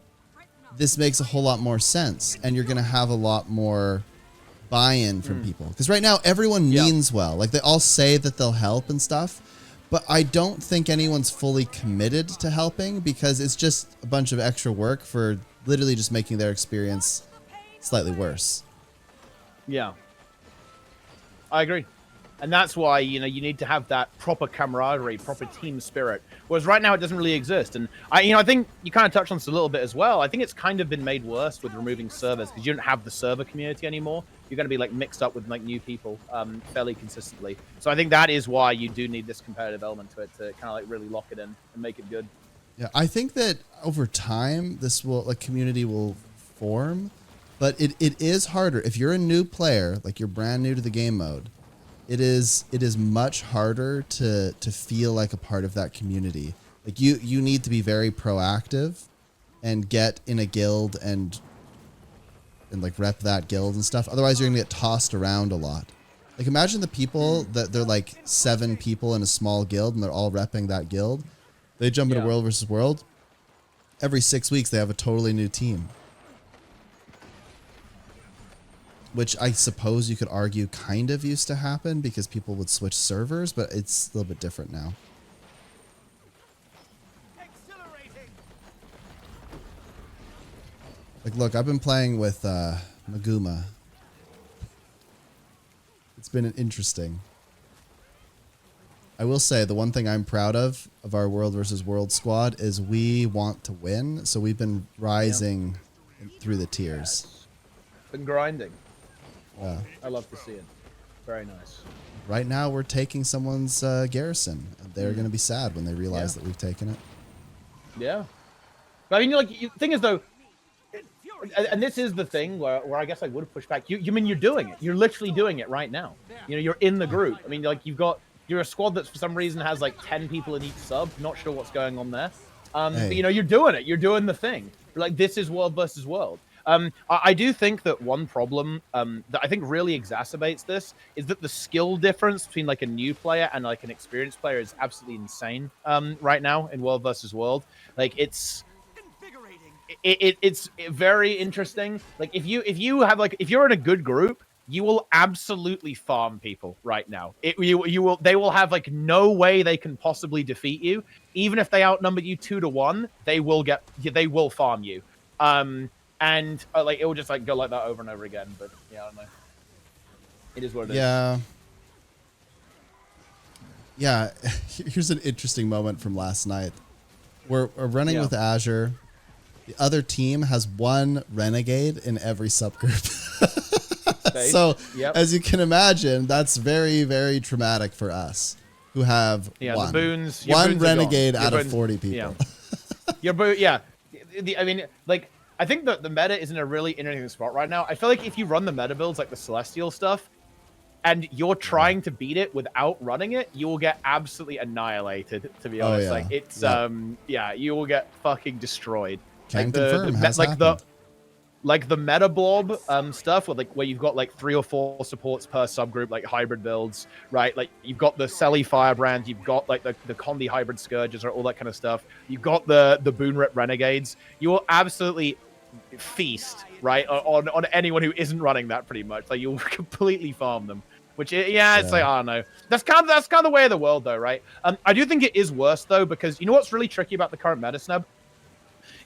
this makes a whole lot more sense, and you're going to have a lot more buy-in from people. Because right now everyone means well. Like, they all say that they'll help and stuff, but I don't think anyone's fully committed to helping, because it's just a bunch of extra work for literally just making their experience slightly worse. Yeah, I agree. And that's why, you know, you need to have that proper camaraderie, proper team spirit. Whereas right now it doesn't really exist. And I think you kind of touched on this a little bit as well. I think it's kind of been made worse with removing servers, because you don't have the server community anymore. You're going to be like mixed up with like new people fairly consistently. So I think that is why you do need this competitive element to it, to kind of like really lock it in and make it good. Yeah, I think that over time this will, like, community will form, but it is harder if you're a new player, like you're brand new to the game mode. It is much harder to feel like a part of that community. Like, you need to be very proactive and get in a guild and like rep that guild and stuff. Otherwise you're gonna get tossed around a lot. Like, imagine the people that they're like 7 people in a small guild and they're all repping that guild. They jump into World versus World. Every 6 weeks they have a totally new team. Which I suppose you could argue kind of used to happen because people would switch servers, but it's a little bit different now. Like, look, I've been playing with Maguma. It's been interesting. I will say the one thing I'm proud of our World versus World squad is we want to win, so we've been rising through the tiers. Been grinding. Yeah. I love to see it. Very nice. Right now we're taking someone's garrison. They're going to be sad when they realize that we've taken it. Yeah. But I mean, like, the thing is, though, and this is the thing where I guess I would have pushed back. You mean, you're doing it. You're literally doing it right now. You know, you're in the group. I mean, like, you're a squad that for some reason has like 10 people in each sub. Not sure what's going on there. But, you know, you're doing it. You're doing the thing. Like, this is World versus World. I do think that one problem that I think really exacerbates this is that the skill difference between like a new player and like an experienced player is absolutely insane right now in World versus World. Like, it's very interesting. Like, if you're in a good group, you will absolutely farm people right now. They will have like no way they can possibly defeat you. Even if they outnumber you 2-1, they will farm you. And like, it will just like go like that over and over again. But yeah, I don't know. It is what it is. Yeah. Here's an interesting moment from last night. We're running with Azure. The other team has 1 renegade in every subgroup. So as you can imagine, that's very, very traumatic for us who have one. One renegade out of 40 people. I mean, like, I think that the meta is in a really interesting spot right now. I feel like if you run the meta builds like the Celestial stuff, and you're trying to beat it without running it, you will get absolutely annihilated, to be honest. Like, it's, you will get fucking destroyed. Can confirm, has happened. Like the meta blob stuff, where you've got like 3 or 4 supports per subgroup, like hybrid builds, right? Like, you've got the Selly Firebrand, you've got like the Condi hybrid Scourges, or all that kind of stuff. You've got the Boonrip Renegades. You will absolutely feast, right, on anyone who isn't running that, pretty much. Like, you'll completely farm them. Which, it's like, I don't know. That's kind of the way of the world, though, right? I do think it is worse, though, because you know what's really tricky about the current meta, Snub?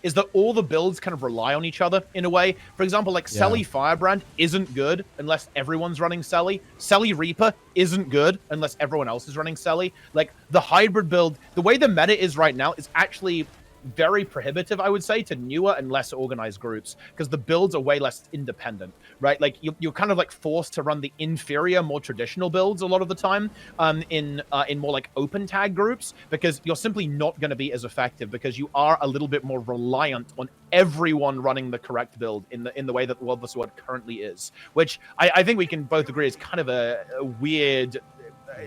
Is that all the builds kind of rely on each other in a way. For example, like Selly Firebrand isn't good unless everyone's running Selly. Selly Reaper isn't good unless everyone else is running Selly. Like, the hybrid build, the way the meta is right now is actually very prohibitive, I would say, to newer and less organized groups, because the builds are way less independent, right? Like, you're kind of like forced to run the inferior, more traditional builds a lot of the time in more like open tag groups, because you're simply not going to be as effective, because you are a little bit more reliant on everyone running the correct build in the way that World vs. World currently is, which I think we can both agree is kind of a weird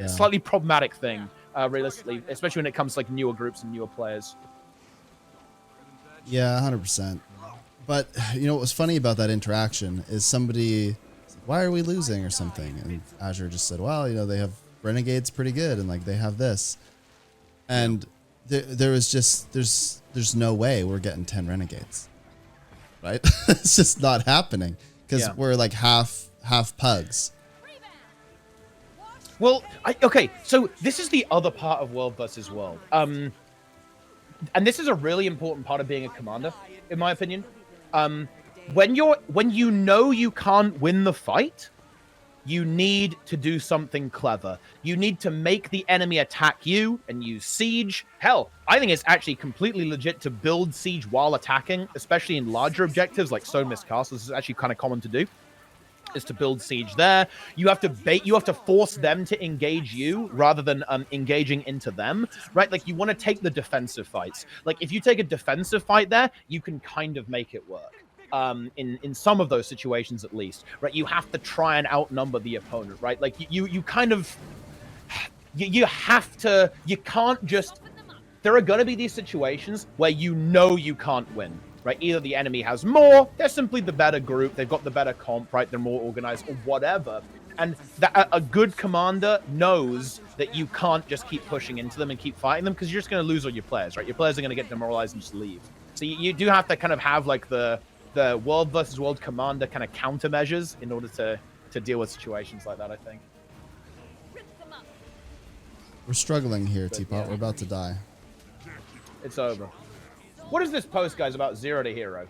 slightly problematic thing, realistically, especially when it comes to like newer groups and newer players. Yeah, 100%. But you know what was funny about that interaction is somebody said, why are we losing or something? And Azure just said, well, you know, they have Renegades pretty good and like they have this. And there was just there's no way we're getting 10 Renegades. Right? It's just not happening because we're like half pugs. Well, okay, so this is the other part of World versus World. And this is a really important part of being a commander, in my opinion. When you know you can't win the fight, you need to do something clever. You need to make the enemy attack you and use siege. Hell, I think it's actually completely legit to build siege while attacking, especially in larger objectives like Stone Mist Castle. This is actually kind of common to do, is to build siege there. You have to force them to engage you rather than engaging into them, right? Like you want to take the defensive fights. Like if you take a defensive fight there, you can kind of make it work. In some of those situations at least, right? You have to try and outnumber the opponent, right? Like you kind of, you have to, you can't just, there are going to be these situations where you know you can't win, right? Either the enemy has more, they're simply the better group, they've got the better comp, right? They're more organized or whatever. And that a good commander knows that you can't just keep pushing into them and keep fighting them because you're just going to lose all your players, right? Your players are going to get demoralized and just leave. So you do have to kind of have like the World versus World commander kind of countermeasures in order to deal with situations like that, I think. We're struggling here, Teapot. We're about to die. It's over. What is this post, guys, about 0 to hero?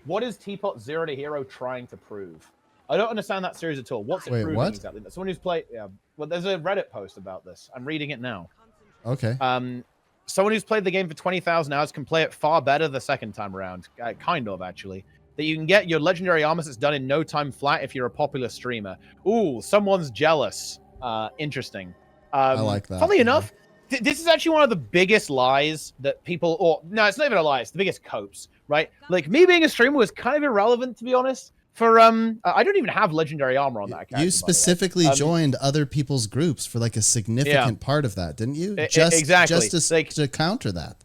What is Teapot 0 to hero trying to prove? I don't understand that series at all. What's it proving exactly? Someone who's played... Yeah, well, there's a Reddit post about this. I'm reading it now. Okay. Someone who's played the game for 20,000 hours can play it far better the second time around. Kind of, actually. That you can get your legendary armor sets done in no time flat if you're a popular streamer. Ooh, someone's jealous. Interesting. I like that. Funnily enough, this is actually one of the biggest lies that people... Or, no, it's not even a lie. It's the biggest copes, right? Like, me being a streamer was kind of irrelevant, to be honest. For I don't even have legendary armor on that account. You specifically joined other people's groups for like a significant part of that, didn't you? Exactly. Just to counter that.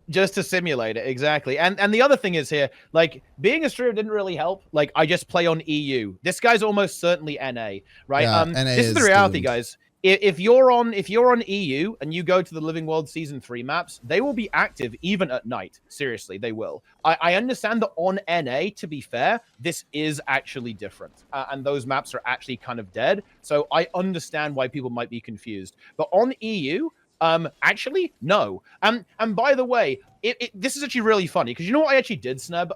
Just to simulate it, exactly. And the other thing is here, like being a streamer didn't really help. Like I just play on EU. This guy's almost certainly NA, right? Yeah, this is the reality, guys. If you're on EU and you go to the Living World Season 3 maps, they will be active even at night. Seriously, they will. I understand that on NA, to be fair, this is actually different. And those maps are actually kind of dead. So I understand why people might be confused. But on EU, actually, no. And by the way, this is actually really funny because you know what I actually did, Sneb?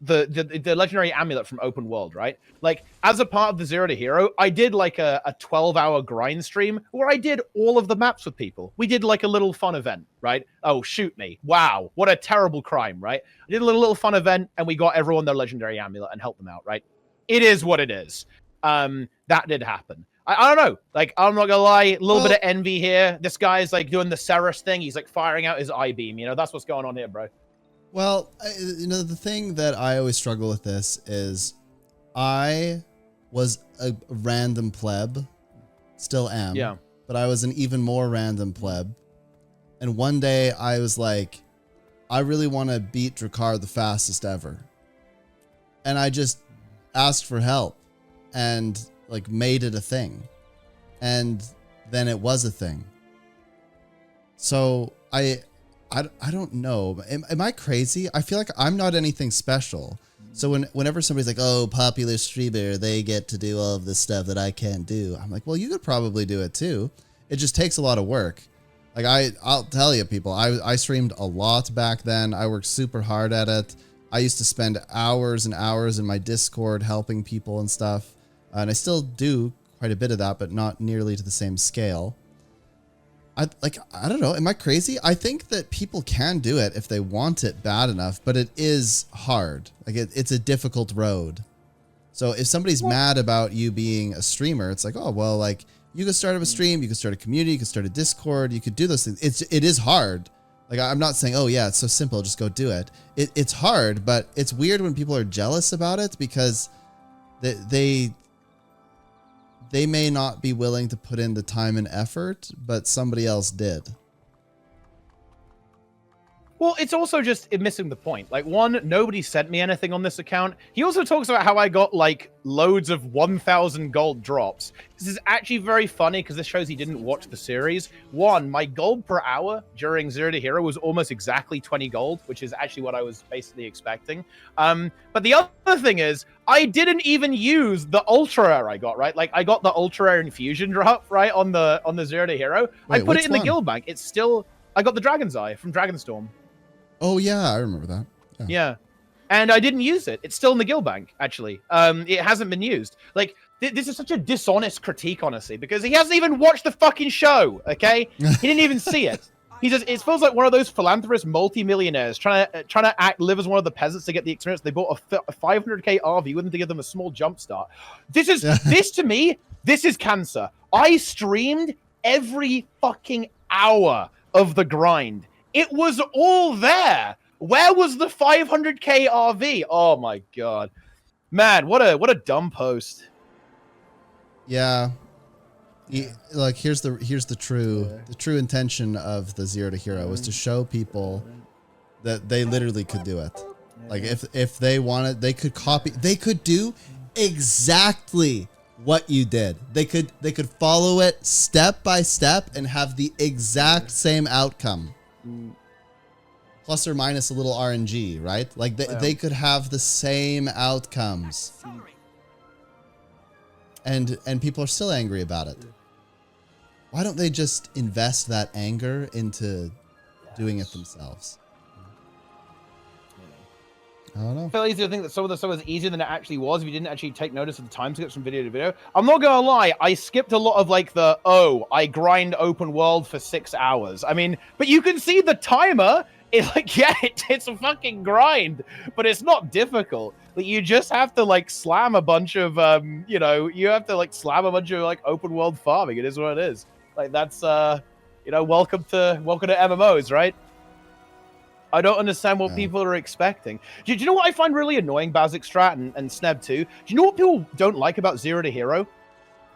The legendary amulet from Open World, right? Like, as a part of the 0 to hero, I did like a 12-hour grind stream where I did all of the maps with people. We did like a little fun event, right? Oh, shoot me. Wow. What a terrible crime, right? I did a little fun event and we got everyone their legendary amulet and helped them out, right? It is what it is. That did happen. I don't know. Like, I'm not gonna lie, a little bit of envy here. This guy's like doing the Ceres thing. He's like firing out his I-beam. You know, that's what's going on here, bro. Well, you know, the thing that I always struggle with this is I was a random pleb, still am. Yeah. But I was an even more random pleb. And one day I was like, I really want to beat Drakkar the fastest ever. And I just asked for help and like made it a thing. And then it was a thing. So I don't know. Am I crazy? I feel like I'm not anything special. So whenever somebody's like, oh, popular streamer, they get to do all of this stuff that I can't do. I'm like, well, you could probably do it too. It just takes a lot of work. Like I'll tell you, people, I streamed a lot back then. I worked super hard at it. I used to spend hours and hours in my Discord helping people and stuff. And I still do quite a bit of that, but not nearly to the same scale. I don't know. Am I crazy? I think that people can do it if they want it bad enough, but it is hard. Like it's a difficult road. So if somebody's mad about you being a streamer, it's like, oh, well, like you could start up a stream, you could start a community, you could start a Discord, you could do those things. It is hard. Like I'm not saying, oh yeah, it's so simple, just go do it. It's hard, but it's weird when people are jealous about it because they they may not be willing to put in the time and effort, but somebody else did. Well, it's also just missing the point. Like, one, nobody sent me anything on this account. He also talks about how I got, like, loads of 1,000 gold drops. This is actually very funny because this shows he didn't watch the series. One, my gold per hour during Zero to Hero was almost exactly 20 gold, which is actually what I was basically expecting. But the other thing is, I didn't even use the Ultra Rare I got, right? Like, I got the Ultra Rare Infusion drop, right, on the Zero to Hero. Wait, I put it in the one? guild bank. It's still... I got the Dragon's Eye from Dragonstorm. Oh, yeah, I remember that. Yeah. And I didn't use it. It's still in the guild bank, actually. It hasn't been used. Like, this is such a dishonest critique, honestly, because he hasn't even watched the fucking show, okay? He didn't even see it. He just, it feels like one of those philanthropist multi-millionaires trying to live as one of the peasants to get the experience. They bought a 500k RV with them to give them a small jump start. This is, this to me, this is cancer. I streamed every fucking hour of the grind. It was all there. Where was the 500k RV? Oh my god, man! What a dumb post. Yeah, like here's the true intention of the Zero to Hero was to show people that they literally could do it. Like if they wanted, they could copy. They could do exactly what you did. They could follow it step by step and have the exact same outcome. Plus or minus a little RNG, right? Like they could have the same outcomes. And people are still angry about it. Why don't they just invest that anger into doing it themselves? I don't know. I feel easier to think that some of the stuff was easier than it actually was if you didn't actually take notice of the time skips from video to video. I'm not gonna lie, I skipped a lot of like I grind open world for 6 hours. I mean, but you can see the timer. It's like, yeah, it's a fucking grind, but it's not difficult. Like, you just have to like slam a bunch of you have to like slam a bunch of like open world farming. It is what it is. Like, that's welcome to MMOs, right? I don't understand what people are expecting. Do you know what I find really annoying, Basic Strat and Sneb too? Do you know what people don't like about Zero to Hero?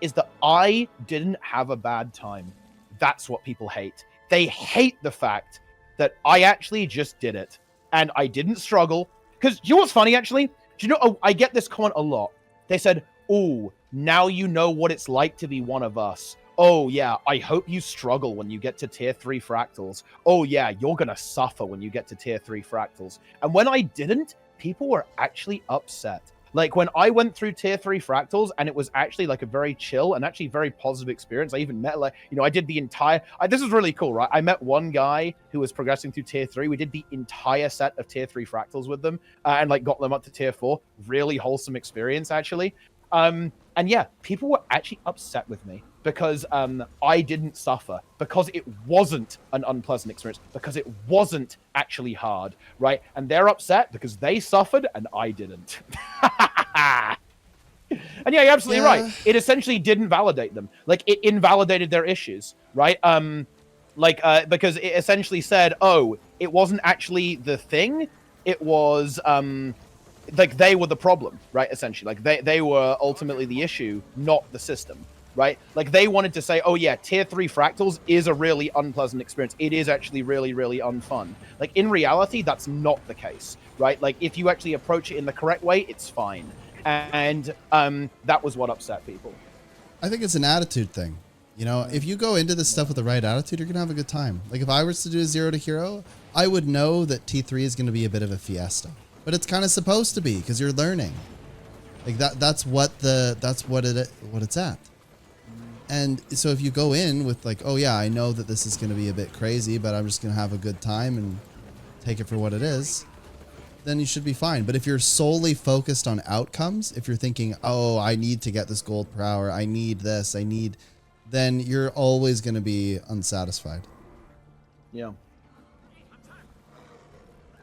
Is that I didn't have a bad time. That's what people hate. They hate the fact that I actually just did it. And I didn't struggle. Because, do you know what's funny, actually? Do you know, I get this comment a lot. They said, oh, now you know what it's like to be one of us. Oh, yeah, I hope you struggle when you get to tier 3 fractals. Oh, yeah, you're going to suffer when you get to tier 3 fractals. And when I didn't, people were actually upset. Like, when I went through tier 3 fractals, and it was actually, like, a very chill and actually very positive experience. I even met, like, I did the entire... this is really cool, right? I met one guy who was progressing through tier 3. We did the entire set of tier 3 fractals with them, and, like, got them up to tier 4. Really wholesome experience, actually. And yeah, people were actually upset with me because I didn't suffer, because it wasn't an unpleasant experience, because it wasn't actually hard, right? And they're upset because they suffered and I didn't. And yeah, you're absolutely right. It essentially didn't validate them. Like, it invalidated their issues, right? Because it essentially said, oh, it wasn't actually the thing. It was... like, they were the problem, right? Essentially, like, they were ultimately the issue, not the system, right? Like, they wanted to say, oh yeah, tier 3 fractals is a really unpleasant experience. It is actually really, really unfun. Like, in reality, that's not the case, right? Like, if you actually approach it in the correct way, it's fine. And that was what upset people. I think it's an attitude thing. You know, if you go into this stuff with the right attitude, you're gonna have a good time. Like, if I was to do a Zero to Hero, I would know that T3 is gonna be a bit of a fiesta. But it's kind of supposed to be, because you're learning. Like, that's what it's at. And so if you go in with like, oh yeah, I know that this is going to be a bit crazy, but I'm just going to have a good time and take it for what it is, then you should be fine. But if you're solely focused on outcomes, if you're thinking, oh, I need to get this gold per hour, I need this, then you're always going to be unsatisfied. Yeah.